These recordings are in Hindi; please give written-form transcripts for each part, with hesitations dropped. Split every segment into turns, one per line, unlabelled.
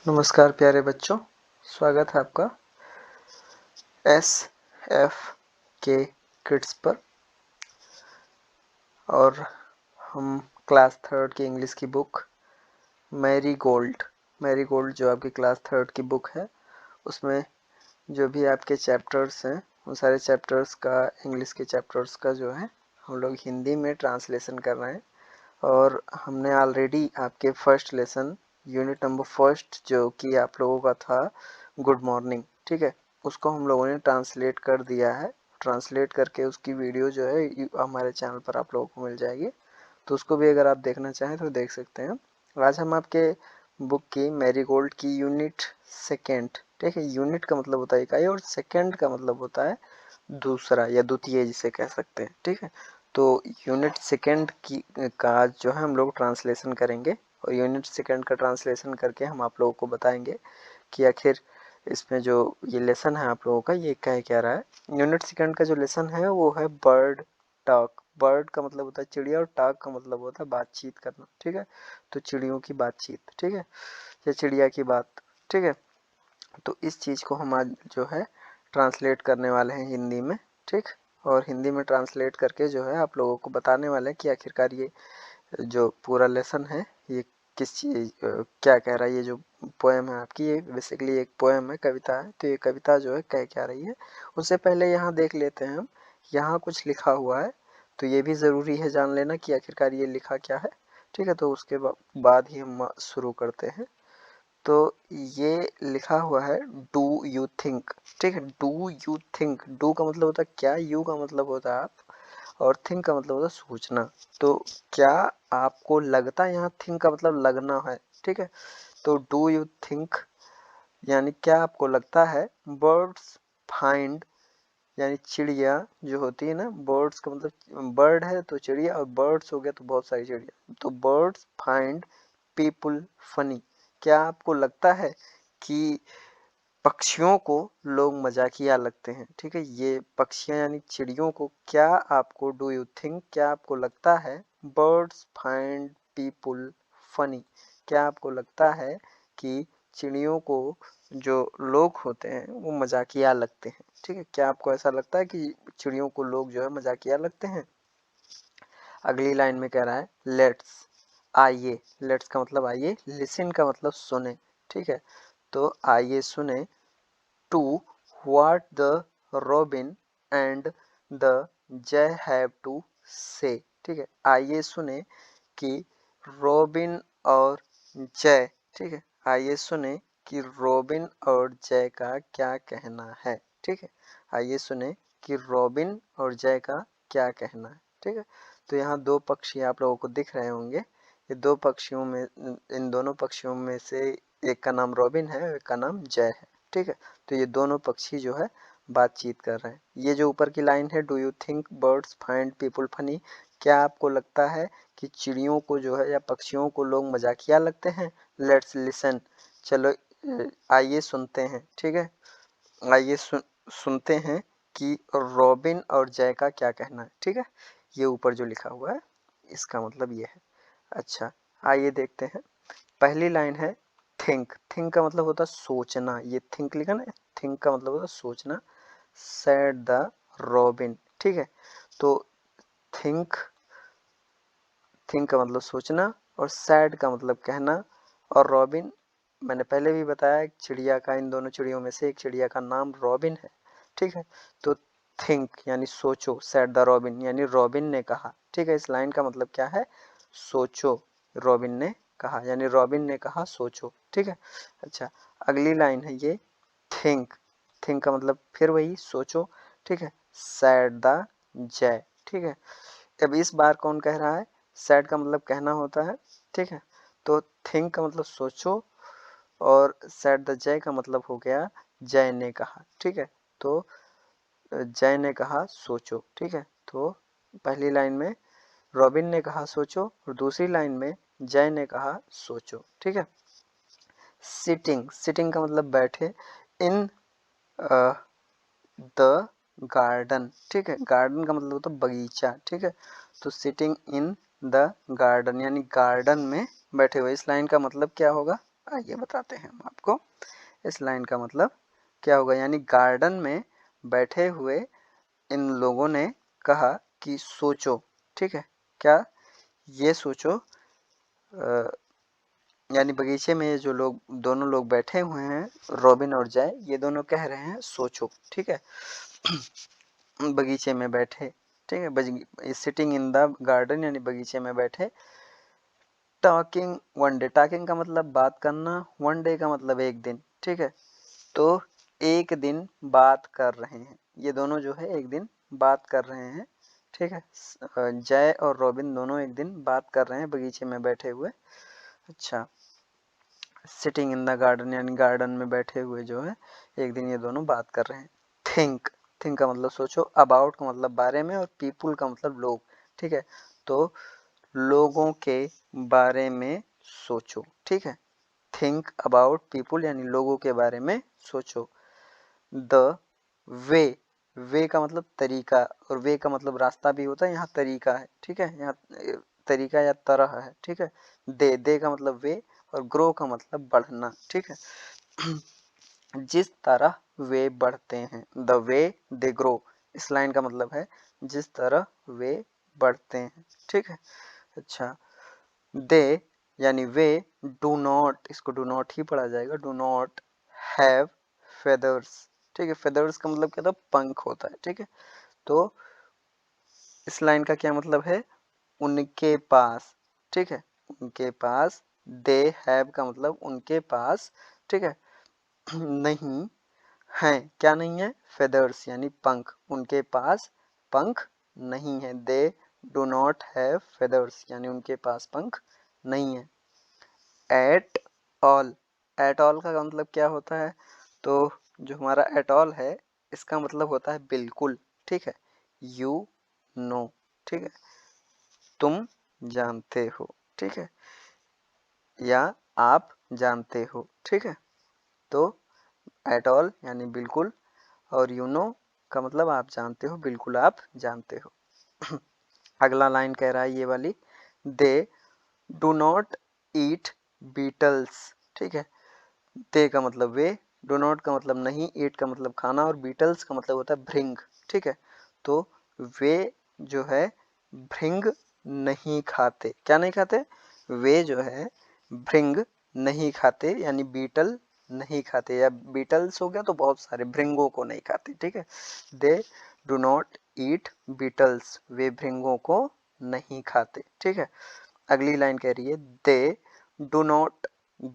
नमस्कार प्यारे बच्चों, स्वागत है आपका एस एफ के किड्स पर। और हम क्लास थर्ड की इंग्लिश की बुक मैरी गोल्ड जो आपकी क्लास थर्ड की बुक है, उसमें जो भी आपके चैप्टर्स हैं उन सारे चैप्टर्स का, इंग्लिश के चैप्टर्स का जो है हम लोग हिंदी में ट्रांसलेशन कर रहे हैं। और हमने ऑलरेडी आपके first lesson unit number first जो कि आप लोगों का था गुड मॉर्निंग, ठीक है, उसको हम लोगों ने ट्रांसलेट कर दिया है। ट्रांसलेट करके उसकी वीडियो जो है हमारे चैनल पर आप लोगों को मिल जाएगी, तो उसको भी अगर आप देखना चाहें तो देख सकते हैं। आज हम आपके बुक की मैरीगोल्ड की यूनिट सेकेंड, ठीक है, यूनिट का मतलब होता है इकाई और सेकेंड का मतलब होता है दूसरा या द्वितीय जिसे कह सकते हैं, ठीक है। तो यूनिट सेकेंड की का जो है हम लोग ट्रांसलेशन करेंगे और यूनिट सेकेंड का ट्रांसलेशन करके हम आप लोगों को बताएंगे कि आखिर इसमें जो ये लेसन है आप लोगों का ये क्या रहा है। यूनिट सेकेंड का जो लेसन है वो है बर्ड टॉक। बर्ड का मतलब होता है चिड़िया और टॉक का मतलब होता है बातचीत करना, ठीक है। तो चिड़ियों की बातचीत, ठीक है, या चिड़िया की बात, ठीक है। तो इस चीज़ को हम आज जो है ट्रांसलेट करने वाले हैं हिंदी में, ठीक। और हिंदी में ट्रांसलेट करके जो है आप लोगों को बताने वाले हैं कि आखिरकार ये जो पूरा लेसन है ये किस चीज़ क्या कह रहा है। ये जो पोएम है आपकी, ये बेसिकली एक पोएम है, कविता है। तो ये कविता जो है कह क्या रही है उससे पहले यहाँ देख लेते हैं हम, यहाँ कुछ लिखा हुआ है तो ये भी ज़रूरी है जान लेना कि आखिरकार ये लिखा क्या है, ठीक है। तो उसके बाद ही हम शुरू करते हैं। तो ये लिखा हुआ है डू यू थिंक, ठीक है। डू यू थिंक, डू का मतलब होता है क्या, यू का मतलब होता है आप और थिंक का मतलब होता है सोचना। तो क्या आपको लगता है, यहाँ थिंक का मतलब लगना है, ठीक है। तो डू यू थिंक यानी क्या आपको लगता है बर्ड्स फाइंड, यानी चिड़िया जो होती है ना, बर्ड्स का मतलब बर्ड है तो चिड़िया, और बर्ड्स हो गया तो बहुत सारी चिड़िया। तो बर्ड्स फाइंड पीपुल फनी, क्या आपको लगता है कि पक्षियों को लोग मजाकिया लगते हैं, ठीक है। ये पक्षियां यानी चिड़ियों को, क्या आपको, डू यू थिंक, क्या आपको लगता है बर्ड्स फाइंड पीपुल फनी, क्या आपको लगता है कि चिड़ियों को जो लोग होते हैं वो मजाकिया लगते हैं, ठीक है। क्या आपको ऐसा लगता है कि चिड़ियों को लोग जो है मजाकिया लगते हैं। अगली लाइन में कह रहा है लेट्स, आइए। लेट्स का मतलब आइए, लिसन का मतलब सुने, ठीक है। तो आइए सुने to what the robin and the jay have to say, ठीक है। आइए सुने कि रॉबिन और जय, ठीक है, आइए सुने कि रॉबिन और जय का क्या कहना है, ठीक है। आइए सुने कि रॉबिन और जय का क्या कहना है, ठीक है। तो यहाँ दो पक्षी आप लोगों को दिख रहे होंगे। ये दो पक्षियों में, इन दोनों पक्षियों में से एक का नाम रॉबिन है और एक का नाम जय है, ठीक है। तो ये दोनों पक्षी जो है बातचीत कर रहे हैं। ये जो ऊपर की लाइन है, do you think birds find people funny, क्या आपको लगता है कि चिड़ियों को जो है या पक्षियों को लोग मजाकिया लगते हैं। लेट्स लिसन, चलो आइए सुनते हैं, ठीक है। आइए सुनते हैं कि रॉबिन और जय का क्या कहना है, ठीक है। ये ऊपर जो लिखा हुआ है इसका मतलब ये है। अच्छा, आइए देखते हैं। पहली लाइन है थिंक। थिंक का मतलब होता है सोचना, ये थिंक लिखा ना, थिंक का मतलब होता है सोचना। सेड द रॉबिन, ठीक है। तो थिंक, थिंक का मतलब सोचना और सैड का मतलब कहना। और रॉबिन, मैंने पहले भी बताया चिड़िया का, इन दोनों चिड़ियों में से एक चिड़िया का नाम रॉबिन है, ठीक है। तो थिंक यानी सोचो, सैड द रॉबिन यानी रॉबिन ने कहा, ठीक है। इस लाइन का मतलब क्या है, सोचो, रॉबिन ने कहा, यानी रॉबिन ने कहा सोचो, ठीक है। अच्छा, अगली लाइन है ये थिंक। थिंक का मतलब फिर वही सोचो, ठीक है। सैड द जय, ठीक है। अब इस बार कौन कह रहा है, सैड का मतलब कहना होता है, ठीक है। तो थिंक का मतलब सोचो और सैड द जय का मतलब हो गया जय ने कहा, ठीक है। तो जय ने कहा सोचो, ठीक है। तो पहली लाइन में रॉबिन ने कहा सोचो और दूसरी लाइन में जय ने कहा सोचो, ठीक है। सिटिंग, सिटिंग का मतलब बैठे। इन द गार्डन, ठीक है। गार्डन का मतलब होता है बगीचा, ठीक है। तो सिटिंग इन द गार्डन यानी गार्डन में बैठे हुए। इस लाइन का मतलब क्या होगा, आइए बताते हैं हम आपको। इस लाइन का मतलब क्या होगा, यानी गार्डन में बैठे हुए इन लोगों ने कहा कि सोचो, ठीक है, क्या, ये सोचो, यानी बगीचे में जो लोग, दोनों लोग बैठे हुए हैं, रॉबिन और जय, ये दोनों कह रहे हैं सोचो, ठीक है। बगीचे में बैठे, ठीक है, सिटिंग इन द गार्डन यानी बगीचे में बैठे। टॉकिंग वन डे, टॉकिंग का मतलब बात करना, वन डे का मतलब एक दिन, ठीक है। तो एक दिन बात कर रहे हैं, ये दोनों जो है एक दिन बात कर रहे हैं, ठीक है। जय और रॉबिन दोनों एक दिन बात कर रहे हैं बगीचे में बैठे हुए। अच्छा, सिटिंग इन द गार्डन यानी गार्डन में बैठे हुए जो है एक दिन ये दोनों बात कर रहे हैं। थिंक, थिंक का मतलब सोचो, अबाउट का मतलब बारे में, और पीपुल का मतलब लोग, ठीक है। तो लोगों के बारे में सोचो, ठीक है। थिंक अबाउट पीपुल यानी लोगों के बारे में सोचो। द वे, वे का मतलब तरीका, और वे का मतलब रास्ता भी होता है, यहाँ तरीका है, ठीक है, यहाँ तरीका या तरह है, ठीक है। दे का मतलब वे, और ग्रो का मतलब बढ़ना, ठीक है। जिस तरह वे बढ़ते हैं, द वे दे ग्रो, इस लाइन का मतलब है जिस तरह वे बढ़ते हैं, ठीक है। अच्छा, दे यानी वे डू नॉट, इसको डू नॉट ही पढ़ा जाएगा, डू नॉट हैव फेदर्स, ठीक है। फेदर्स का मतलब क्या था, पंख होता है, ठीक है। तो इस लाइन का क्या मतलब है, उनके पास, ठीक है, उनके पास। दे हैव का मतलब उनके पास, ठीक है, नहीं है, क्या नहीं है, फेदर्स यानी पंख, उनके पास पंख नहीं है। They do not have feathers यानी उनके पास पंख नहीं है। एट ऑल, एट ऑल का मतलब क्या होता है, तो जो हमारा एट ऑल है इसका मतलब होता है बिल्कुल, ठीक है। यू नो, ठीक है, तुम जानते हो, ठीक है, या आप जानते हो, ठीक है। तो एट ऑल यानी बिल्कुल, और यू नो का मतलब आप जानते हो, बिल्कुल आप जानते हो। अगला लाइन कह रहा है ये वाली, दे डू नॉट ईट बीटल्स, ठीक है। दे का मतलब वे, डू नॉट का मतलब नहीं, ईट का मतलब खाना, और बीटल्स का मतलब होता है भृंग, ठीक है। तो वे जो है भृंग नहीं खाते, क्या नहीं खाते, वे जो है भृंग नहीं खाते, यानी बीटल नहीं खाते, या बीटल्स हो गया तो बहुत सारे, भृंगों को नहीं खाते, ठीक है। They do not eat beetles, वे भृंगों को नहीं खाते, ठीक है। अगली लाइन कह रही है, they do not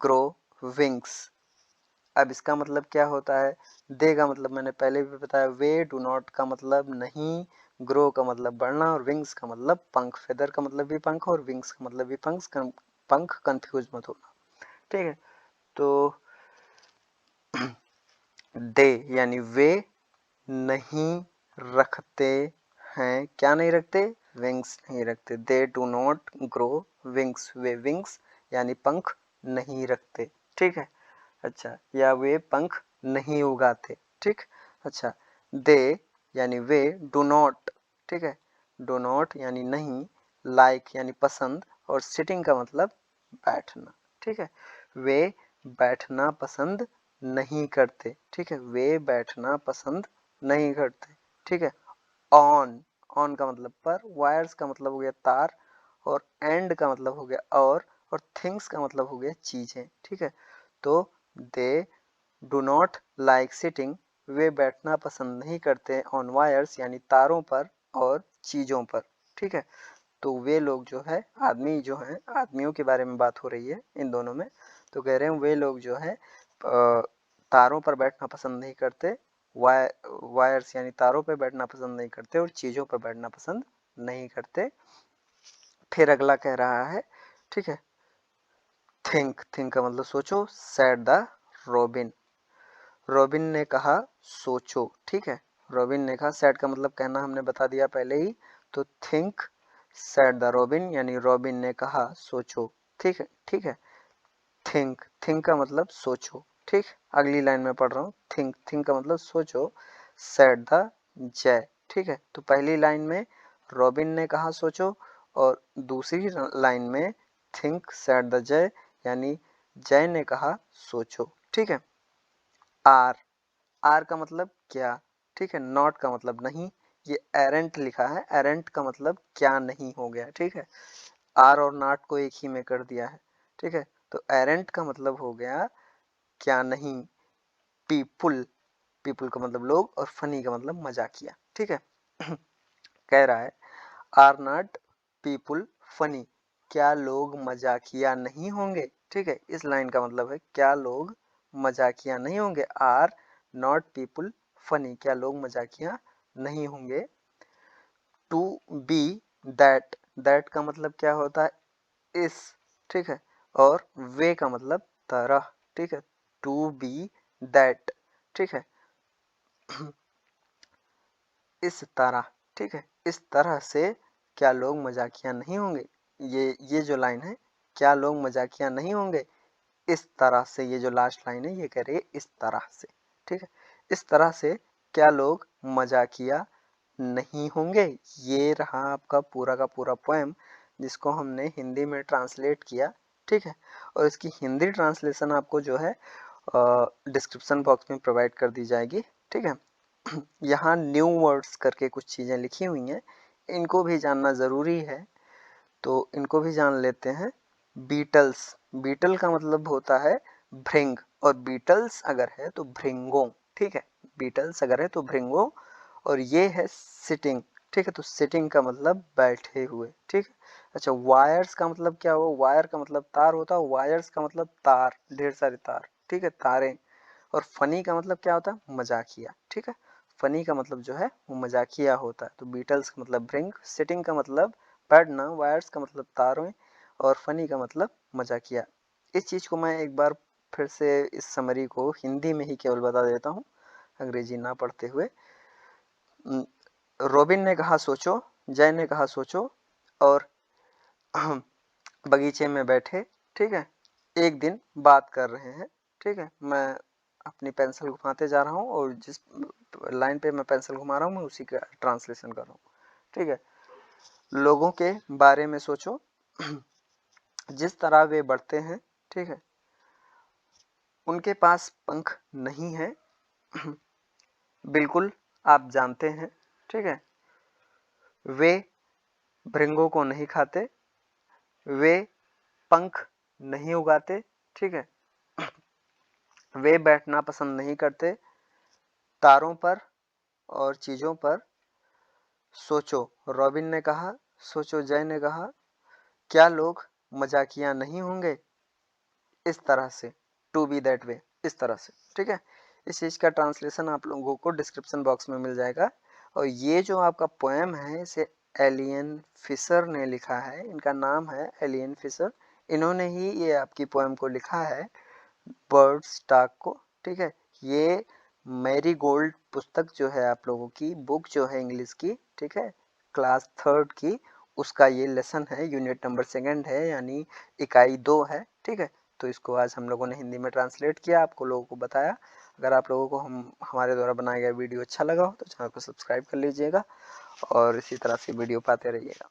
grow wings. अब इसका मतलब क्या होता है, दे का मतलब मैंने पहले भी बताया, वे डू नॉट का मतलब नहीं, ग्रो का मतलब बढ़ना, और विंग्स का मतलब पंख, फेदर का मतलब भी पंख, और विंग्स का मतलब भी पंख कंफ्यूज मत होना, ठीक है। तो दे यानी वे नहीं रखते हैं, क्या नहीं रखते, विंग्स नहीं रखते। दे do not grow wings, way wings यानी पंख नहीं रखते, ठीक है। अच्छा, या वे पंख नहीं उगाते, ठीक। अच्छा, दे यानी वे डू नॉट, ठीक है, डू नॉट यानी नहीं, लाइक यानी पसंद, और सिटिंग का मतलब बैठना, ठीक है। वे बैठना पसंद नहीं करते, ठीक है, वे बैठना पसंद नहीं करते, ठीक है। ऑन, ऑन का मतलब पर, वायर्स का मतलब हो गया तार, और एंड का मतलब हो गया और थिंग्स का मतलब हो गया चीजें, ठीक है। तो they do not like sitting, वे बैठना पसंद नहीं करते, ऑन वायर्स यानी तारों पर और चीजों पर, ठीक है। तो वे लोग जो है, आदमी जो है, आदमियों के बारे में बात हो रही है इन दोनों में, तो कह रहे हैं वे लोग जो है तारों पर बैठना पसंद नहीं करते, वायर्स यानी तारों पर बैठना पसंद नहीं करते, और चीजों पर बैठना पसंद नहीं करते। फिर अगला कह रहा है, ठीक है, थिंक, थिंक का मतलब सोचो, सेड द रॉबिन, रॉबिन ने कहा सोचो, ठीक है। रॉबिन ने कहा, सेड का मतलब कहना हमने बता दिया पहले ही, तो थिंक सेड द रॉबिन यानी रॉबिन ने कहा सोचो, ठीक है, ठीक है। थिंक, थिंक का मतलब सोचो, ठीक। अगली लाइन में पढ़ रहा हूँ, थिंक, थिंक का मतलब सोचो, सेड द जय, ठीक है। तो पहली लाइन में रॉबिन ने कहा सोचो, और दूसरी लाइन में थिंक सेड द जय यानी जय ने कहा सोचो। ठीक है। आर, आर का मतलब क्या, ठीक है। नॉट का मतलब नहीं, ये एरेंट लिखा है, एरेंट का मतलब क्या नहीं हो गया। ठीक है, आर और नॉट को एक ही में कर दिया है। ठीक है, तो एरेंट का मतलब हो गया क्या नहीं। पीपुल, पीपुल का मतलब लोग, और फनी का मतलब मजाकिया। ठीक है। कह रहा है आर नॉट पीपुल फनी, क्या लोग मजाकिया नहीं होंगे। ठीक है, इस लाइन का मतलब है क्या लोग मजाकिया नहीं होंगे। आर नॉट पीपुल फनी, क्या लोग मजाकिया नहीं होंगे। टू बी दैट, दैट का मतलब क्या होता है इस। ठीक है, और वे का मतलब तरह। ठीक है, टू बी दैट। ठीक है, इस तरह। ठीक है, इस तरह से क्या लोग मजाकिया नहीं होंगे। ये जो लाइन है, क्या लोग मजाकिया नहीं होंगे, इस तरह से, ये जो लास्ट लाइन है ये कह रही है इस तरह से। ठीक है, इस तरह से क्या लोग मजाकिया नहीं होंगे। ये रहा आपका पूरा का पूरा पोएम, जिसको हमने हिंदी में ट्रांसलेट किया। ठीक है, और इसकी हिंदी ट्रांसलेशन आपको जो है डिस्क्रिप्शन बॉक्स में प्रोवाइड कर दी जाएगी। ठीक है, यहाँ न्यू वर्ड्स करके कुछ चीज़ें लिखी हुई हैं, इनको भी जानना ज़रूरी है, तो इनको भी जान लेते हैं। बीटल्स, बीटल का मतलब होता है भृंग, और बीटल्स अगर है तो भृंगों। ठीक है, बीटल्स अगर है तो भृंगों, और ये है सिटिंग। ठीक है, तो सिटिंग का मतलब बैठे हुए। ठीक है, अच्छा वायर्स का मतलब क्या हुआ, वायर का मतलब तार होता है, वायर्स का मतलब तार, ढेर सारे तार। ठीक है, तारें। और फनी का मतलब क्या होता है, मजाकिया। ठीक है, फनी का मतलब जो है वो मजाकिया होता है। तो बीटल्स का मतलब भृंग, सिटिंग का मतलब बैठना, वायर्स का मतलब तारों, और फनी का मतलब मजाकिया। इस चीज़ को मैं एक बार फिर से इस समरी को हिंदी में ही केवल बता देता हूँ, अंग्रेजी ना पढ़ते हुए। रॉबिन ने कहा सोचो, जय ने कहा सोचो, और बगीचे में बैठे। ठीक है, एक दिन बात कर रहे हैं। ठीक है, मैं अपनी पेंसिल घुमाते जा रहा हूँ, और जिस लाइन पे मैं पेंसिल घुमा रहा हूँ मैं उसी का ट्रांसलेशन कर रहा हूँ। ठीक है, लोगों के बारे में सोचो, जिस तरह वे बढ़ते हैं। ठीक है, उनके पास पंख नहीं है, बिल्कुल आप जानते हैं। ठीक है, वे भृंगों को नहीं खाते, वे पंख नहीं उगाते। ठीक है, वे बैठना पसंद नहीं करते, तारों पर और चीजों पर सोचो। रॉबिन ने कहा सोचो, जय ने कहा क्या लोग मजाकिया नहीं होंगे, इस तरह से, टू बी दैट वे, इस तरह से। ठीक है, इस चीज का ट्रांसलेशन आप लोगों को डिस्क्रिप्शन बॉक्स में मिल जाएगा। और ये जो आपका पोएम है इसे एलियन फिशर ने लिखा है, इनका नाम है एलियन फिशर। इन्होंने ही ये आपकी पोएम को लिखा है, बर्ड्स टॉक को। ठीक है, ये मैरी गोल्ड पुस्तक जो है आप लोगों की बुक जो है इंग्लिश की, ठीक है, क्लास 3 की, उसका ये लेसन है, यूनिट नंबर 2 है, यानी इकाई 2 है। ठीक है, तो इसको आज हम लोगों ने हिंदी में ट्रांसलेट किया, आपको लोगों को बताया। अगर आप लोगों को हमारे द्वारा बनाया गया वीडियो अच्छा लगा हो तो चैनल को सब्सक्राइब कर लीजिएगा, और इसी तरह से वीडियो पाते रहिएगा।